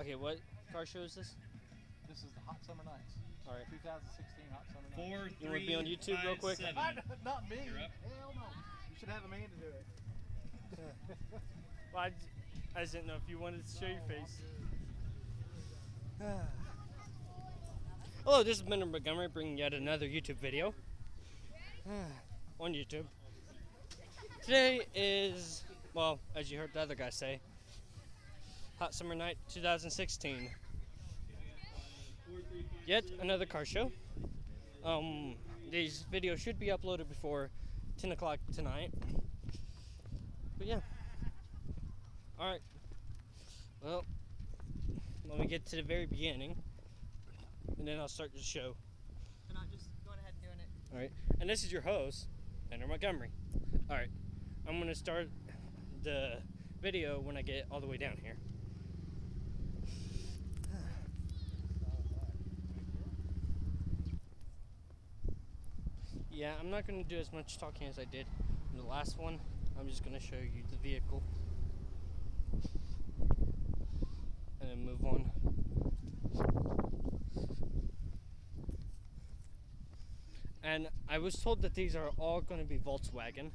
Okay, what car show is this? This is the Hot Summer Nights. All right. 2016 Hot Summer Nights. 4, 3, You want to be on YouTube real quick? 7. Not me. You're up. Hell no. You should have a man to do it. Well, I just didn't know if you wanted to show your face. Hello, this is Bender Montgomery bringing yet another YouTube video on YouTube. Today is, well, as you heard the other guy say, Hot Summer Night 2016. Yet another car show. These videos should be uploaded before 10 o'clock tonight. But yeah. Alright. Well, let me get to the very beginning, and then I'll start the show. And I'm just going ahead and doing it. Alright. And this is your host, Bender Montgomery. Alright. I'm going to start the video when I get all the way down here. Yeah, I'm not going to do as much talking as I did in the last one. I'm just going to show you the vehicle. And then move on. And I was told that these are all going to be Volkswagen.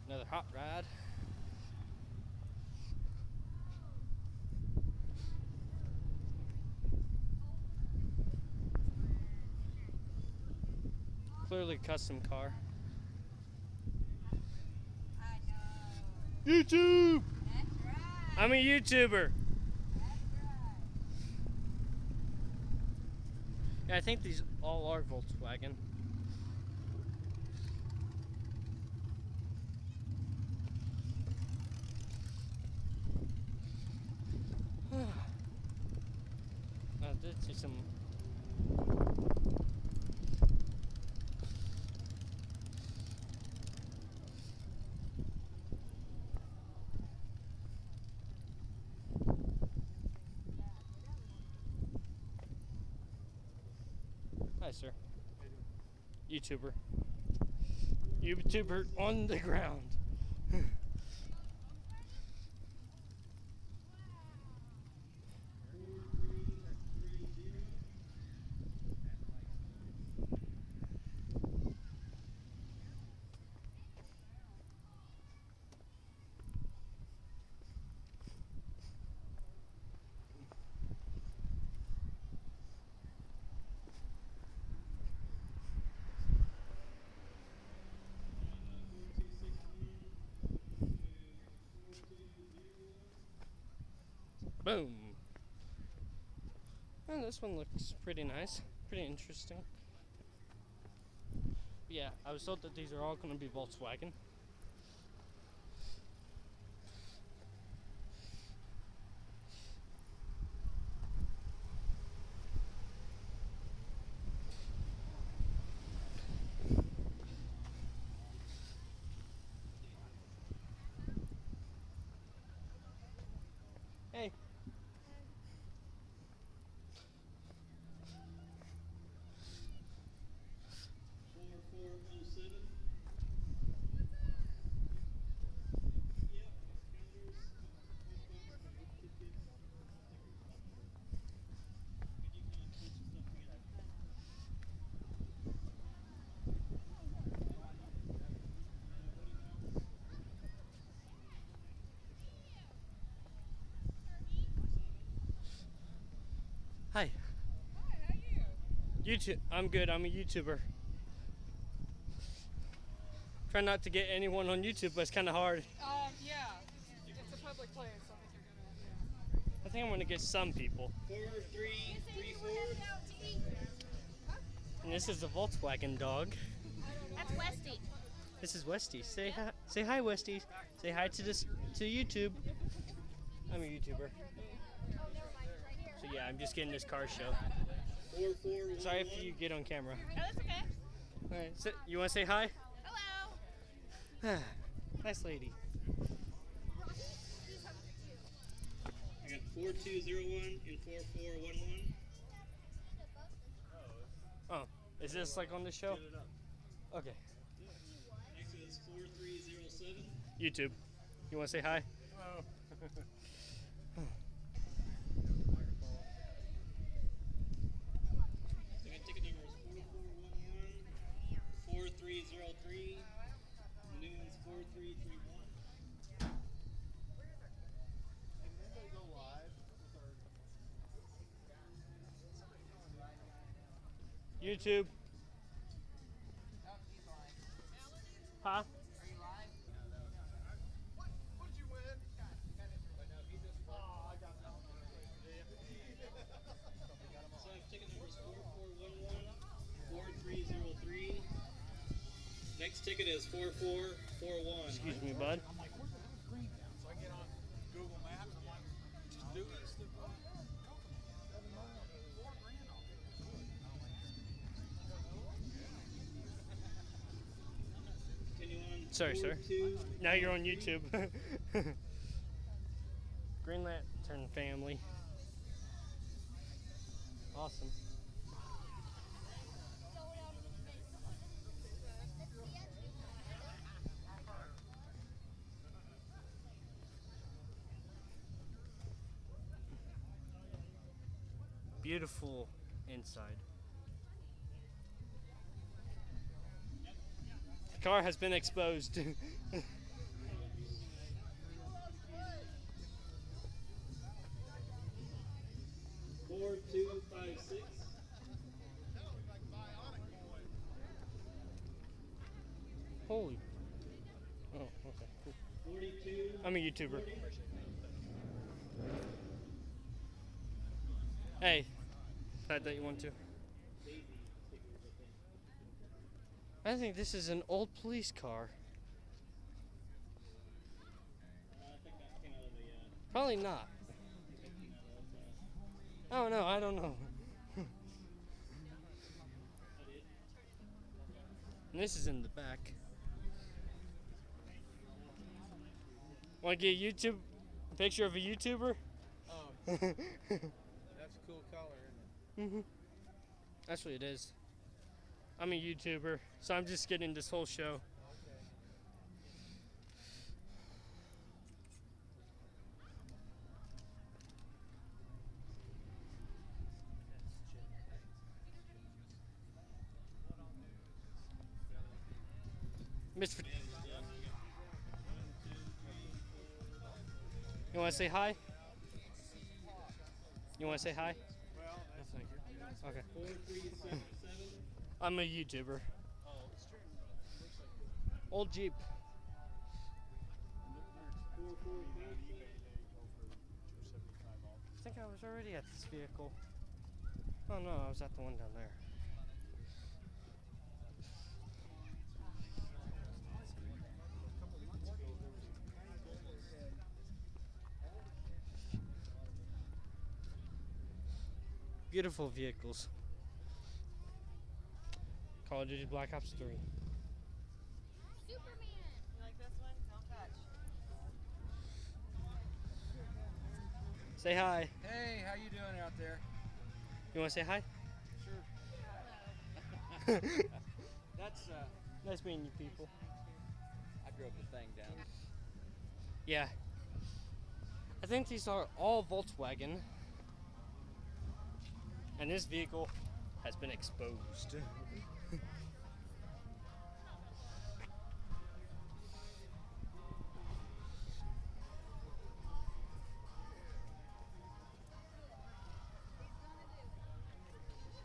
Another hot ride. Clearly custom car. YouTube! That's right. I'm a YouTuber. That's right. Yeah, I think these all are Volkswagen. I did see some. Hi, sir. YouTuber. YouTuber on the ground. Boom. And this one looks pretty nice, pretty interesting. Yeah, I was told that these are all going to be Volkswagen. Hey. Hi. Hi, how are you? YouTube. I'm good. I'm a YouTuber. Try not to get anyone on YouTube, but it's kind of hard. Yeah. It's a public place, so I think you're gonna, I think I'm going to get some people. 4, 3, 3, 4. And this is a Volkswagen dog. That's Westy. This is Westy. Say hi. Say hi, Westy. Say hi to YouTube. I'm a YouTuber. So yeah, I'm just getting this car show. 4, 4, 1, Sorry if you get on camera. Oh, that's okay. All right. So, you want to say hi? Hello. Nice lady. I got 4201 and 4411. this like on the show? Get it up. Okay. Next is 4307. YouTube. You want to say hi? Oh. Second ticket number is 4411. 4303. The new one's 4331. YouTube. Huh? So ticket number is 4411. 4303. Next ticket is 4441. Excuse me, bud. I'm like, where's the screen down? So I get on Google Maps. I'm like, just do this. Continue on. Sorry, sir. 42. Now you're on YouTube. Green Lantern family. Awesome. Beautiful inside. The car has been exposed. 4256. Holy. Oh, okay. Cool. 42. I'm a YouTuber. Hey, glad that you want to. I think this is an old police car. I think that came out of the. Probably not. Oh no, I don't know. And this is in the back. Want to get a picture of a YouTuber? Oh, that's a cool color, isn't it? That's what it is. I'm a YouTuber, so I'm just getting this whole show. Mr. You want to say hi? You want to say hi? Well, that's thank you. Okay. 4377. I'm a YouTuber. Old Jeep. 4450. I think I was already at this vehicle. Oh no, I was at the one down there. Beautiful vehicles. Call of Duty Black Ops 3. Superman. You like this one? Don't touch. Say hi. Hey, how you doing out there? You want to say hi? Sure. That's Nice meeting you people. I drove the thing down. Yeah. I think these are all Volkswagen. And this vehicle has been exposed.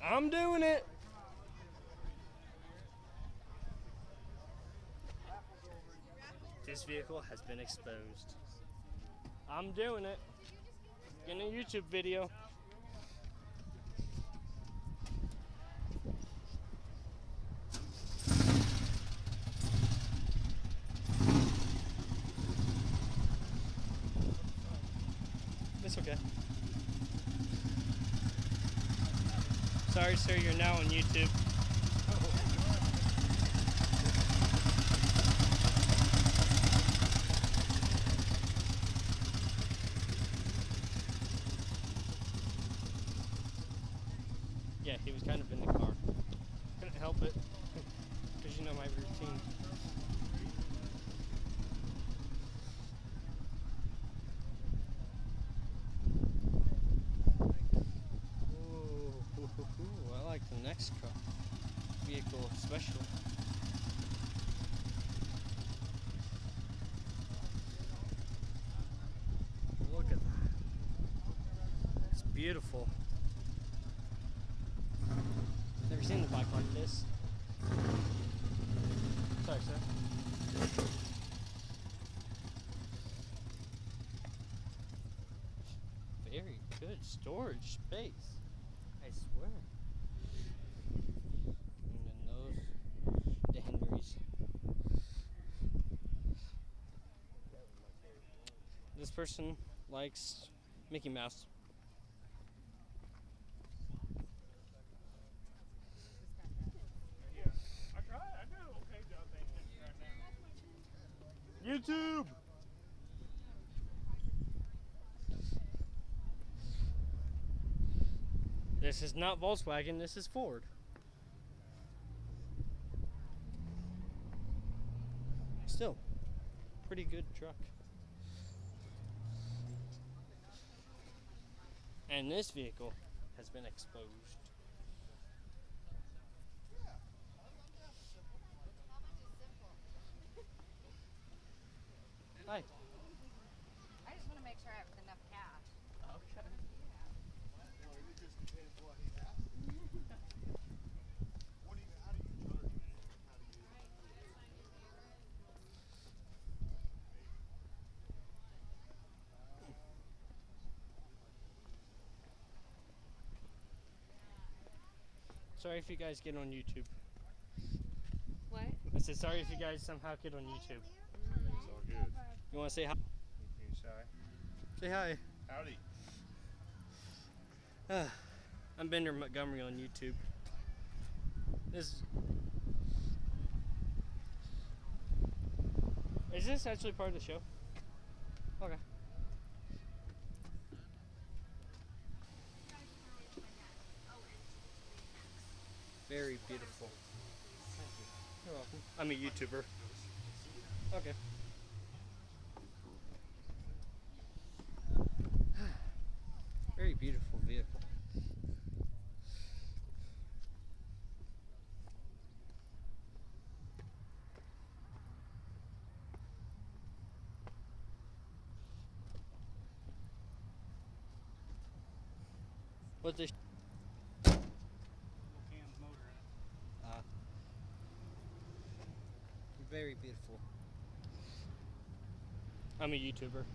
I'm doing it. This vehicle has been exposed. I'm doing it. In a YouTube video. It's okay. Sorry, sir, you're now on YouTube. Yeah, he was kind of in the car. Couldn't help it. Because you know my routine. Ooh, I like the next truck. Vehicle special. Look at that. It's beautiful. Never seen the bike like this. Sorry, sir. Very good storage space. I swear. And then those, the Henrys. This person likes Mickey Mouse. Yeah. I tried. I do an okay job thinking right now. YouTube. This is not Volkswagen, this is Ford. Still, pretty good truck. And this vehicle has been exposed. Hi. I just want to make sure I have enough cash. Okay. Well, it just depends what he has. What do you, how do you charge him? How do you? Sorry if you guys get on YouTube. What? I said sorry if you guys somehow get on YouTube. It's all good. You want to say hi? You shy? Say hi. Howdy. I'm Bender Montgomery on YouTube. Is this actually part of the show? Okay. Very beautiful. Thank you. You're welcome. I'm a YouTuber. Okay. Very beautiful vehicle. What's this? Cam's motor in it. Very beautiful. I'm a YouTuber.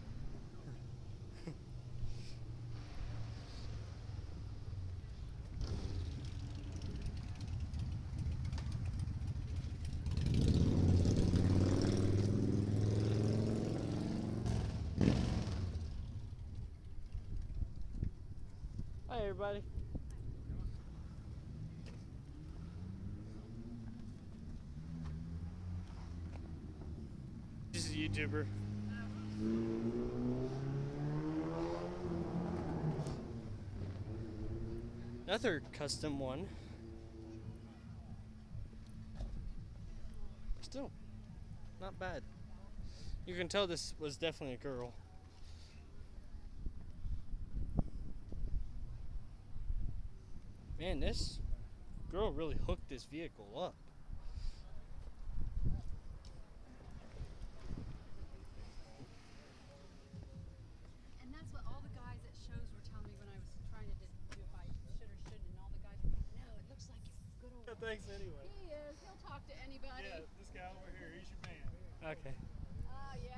Hi everybody. This is a YouTuber. Another custom one. Still, not bad. You can tell this was definitely a girl. Man, this girl really hooked this vehicle up. And that's what all the guys at shows were telling me when I was trying to do if I should or shouldn't, and all the guys were like, no, it looks like good old. Thanks anyway. He is. He'll talk to anybody. Yeah, this guy over here, he's your man. Okay. Yeah.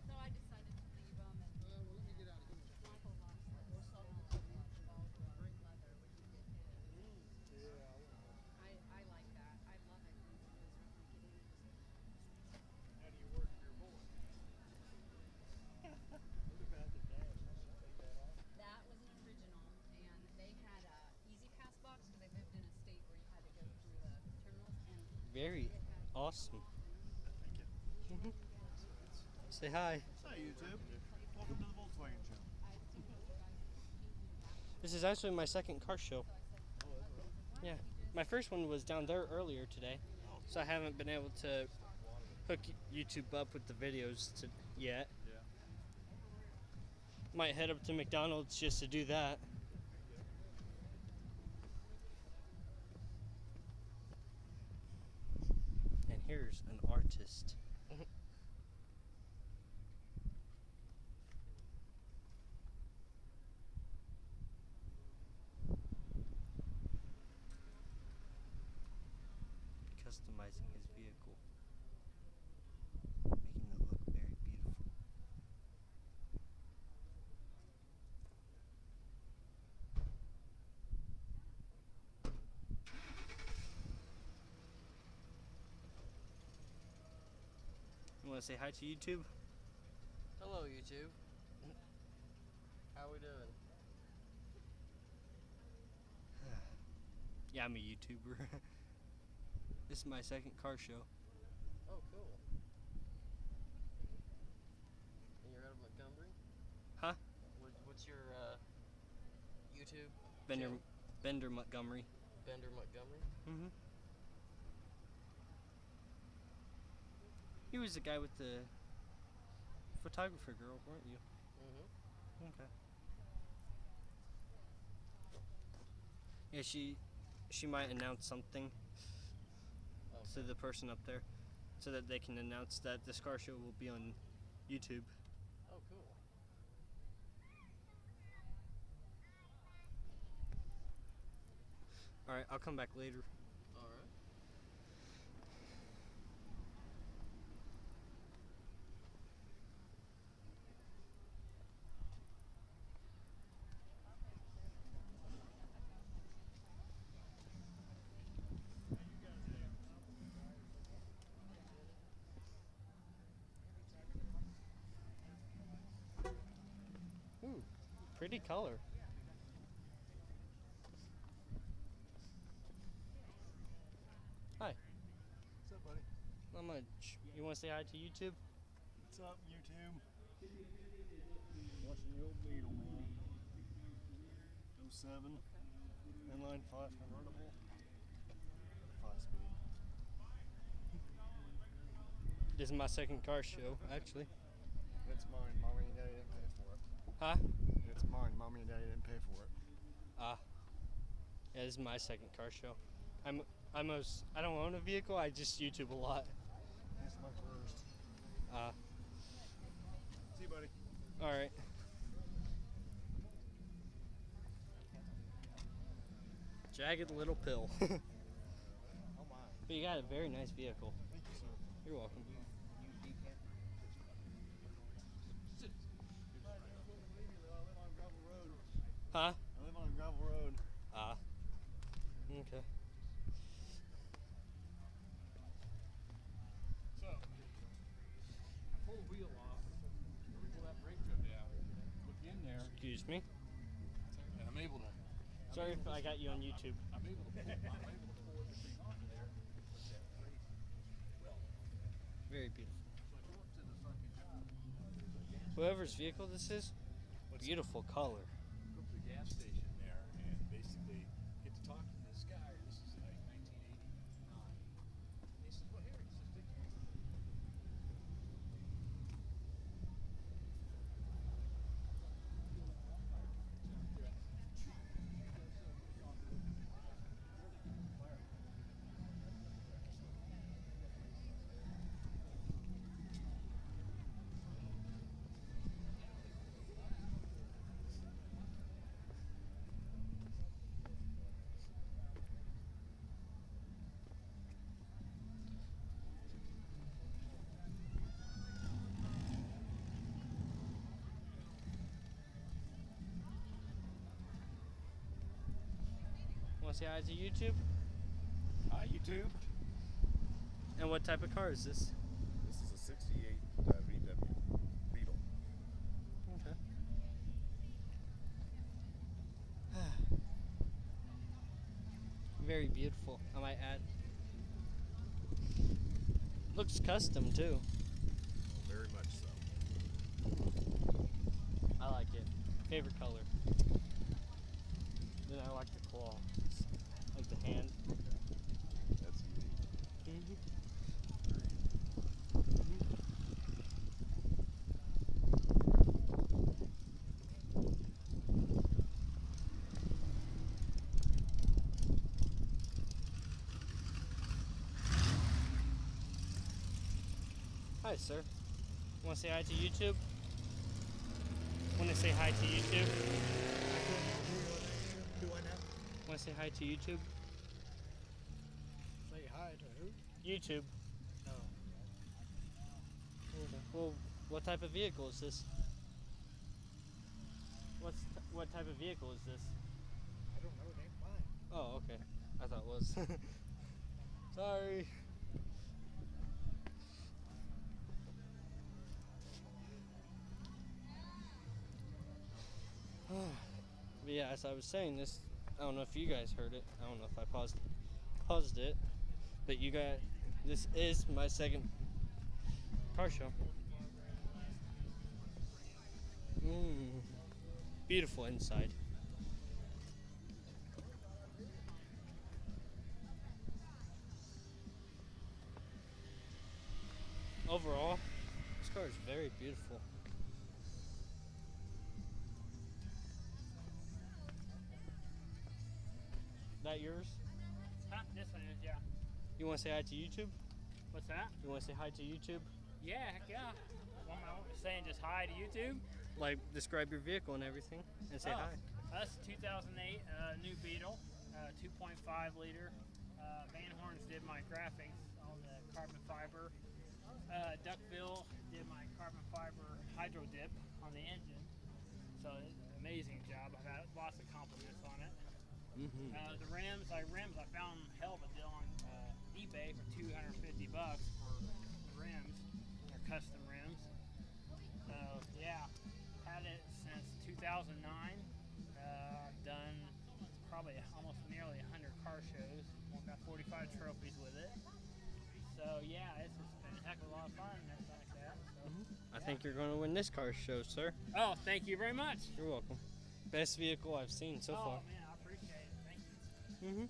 So I decided to leave him, and Michael lost it. We're so involved with great leather when you get his. I like that. I love it when you guys really get in it. How do you work for your boy? What about the dash? I should take that off. That was an original, and they had a Easy Pass box because they lived in a state where you had to go through the terminals, and Very awesome. Say hi. Hi, YouTube. Welcome to the Volkswagen show. This is actually my second car show. Yeah. My first one was down there earlier today, so I haven't been able to hook YouTube up with the videos yet. Yeah. Might head up to McDonald's just to do that. And here's an artist. Customizing his vehicle, making it look very beautiful. You want to say hi to YouTube? Hello, YouTube. How we doing? Yeah, I'm a YouTuber. This is my second car show. Oh, cool. And you're out of Montgomery? Huh? What's your YouTube? Bender channel? Bender Montgomery. Bender Montgomery? Mm-hmm. You was the guy with the photographer girl, weren't you? Mm-hmm. Okay. Yeah, she might announce something to the person up there, so that they can announce that this car show will be on YouTube. Oh, cool. All right, I'll come back later. All right. Ooh, pretty color. Hi. What's up, buddy? Not much. You want to say hi to YouTube? What's up, YouTube? Watching the old Beetle, man. 07, inline 5 convertible, 5-speed. This is my second car show, actually. It's mine. Mommy and Daddy didn't pay for it. Huh? It's mine. Mommy and Daddy didn't pay for it. Ah. Yeah, this is my second car show. I don't own a vehicle. I just YouTube a lot. This is my first. See you, buddy. All right. Jagged little pill. Oh my. But you got a very nice vehicle. Thank you, sir. You're welcome. I live on a gravel road. Huh? I live on a gravel road. Ah. Okay. So, pull the wheel off, or we pull that brake go down, look in there, Excuse me. and I'm able to. Sorry if I got you on YouTube. I'm able to pull everything off of there. Very beautiful. Whoever's vehicle this is, beautiful color. Go to the gas station there and basically get to talk to this guy. This is like 1989. He says, well, here, he says, take Want to say hi to YouTube? Hi, YouTube. And what type of car is this? This is a 68 VW Beetle. Okay. Very beautiful, I might add. Looks custom too. Very much so. I like it. Favorite color. Then I like the claw. Like with the hand. That's unique. Hi, sir. Want to say hi to YouTube? Want to say hi to YouTube? Do I now? Want to say hi to YouTube? Say hi to who? YouTube. No. Well, what type of vehicle is this? What type of vehicle is this? I don't know. It ain't mine. Oh, okay. I thought it was. Sorry. But yeah, as I was saying this, I don't know if you guys heard it. I don't know if I paused it, but this is my second car show. Beautiful inside. Overall, this car is very beautiful. That yours? Huh? This one is, yeah. You want to say hi to YouTube? What's that? You want to say hi to YouTube? Yeah, heck yeah. What am I saying? Just hi to YouTube? Like, describe your vehicle and everything, and say hi. That's 2008 new Beetle, 2.5 liter. Van Horns did my graphics, all the carbon fiber. Duckville did my carbon fiber hydro dip on the engine. So amazing job. I've had lots of compliments on it. The rims, I found hell of a deal on eBay for $250 for rims. They're custom rims. So yeah, had it since 2009. I've done probably almost nearly 100 car shows. Won about 45 trophies with it. So yeah, it's just been a heck of a lot of fun and everything like that. So, I think you're going to win this car show, sir. Oh, thank you very much. You're welcome. Best vehicle I've seen so far. Oh man, I appreciate it. Thank you.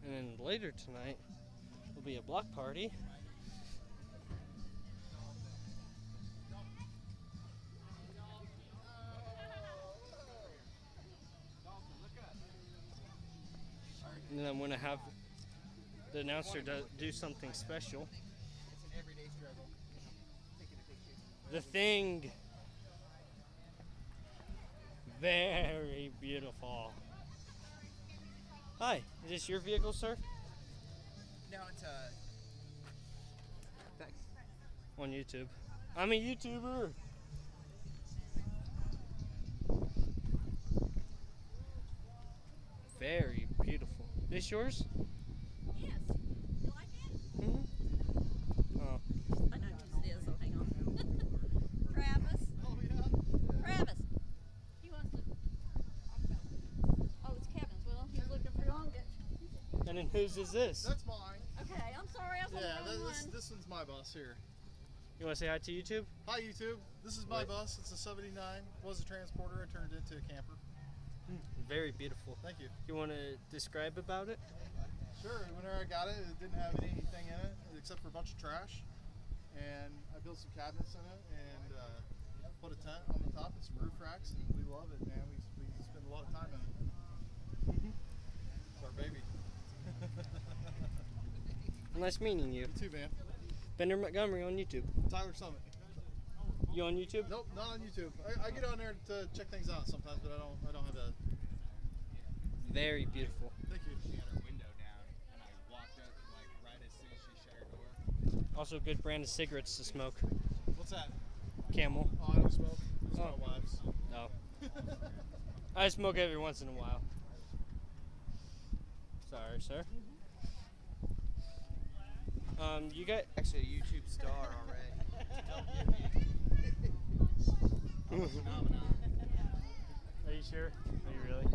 And then later tonight will be a block party. And then I'm going to have the announcer do something special. It's an everyday struggle. Taking a picture. The Thing. Very beautiful. Hi, is this your vehicle, sir? No, it's thanks. On YouTube. I'm a YouTuber. Very beautiful. This yours? Yes. You like it? Oh. I know whose it is, so hang on. Travis. Oh yeah. Travis. He wants to talk about it. Oh, it's Kevin's. Well, he's looking for your luggage. And then whose is this? That's mine. Okay, I'm sorry. I was on Yeah, the wrong one. this one's my bus here. You want to say hi to YouTube? Hi YouTube. This is my What? bus. It's a 79. Was a transporter. I turned it into a camper. Very beautiful. Thank you. You want to describe about it? Sure. Whenever I got it, it didn't have anything in it except for a bunch of trash. And I built some cabinets in it and put a tent on the top and some roof racks, and we love it, man. We spend a lot of time in it. It's our baby. Nice meeting you. You too, man. Bender Montgomery on YouTube. Tyler Summit. You on YouTube? Nope, not on YouTube. I get on there to check things out sometimes, but I don't have a. Very beautiful. Thank you. She had her window down, and I walked up like right as soon as she shut her door. Also, good brand of cigarettes to smoke. What's that? Camel. Oh, I don't smoke. It's Oh. my wife's. No. I smoke every once in a while. Sorry, sir. You got Actually, a YouTube star already. I'm a phenomenon. Are you sure? Are you really?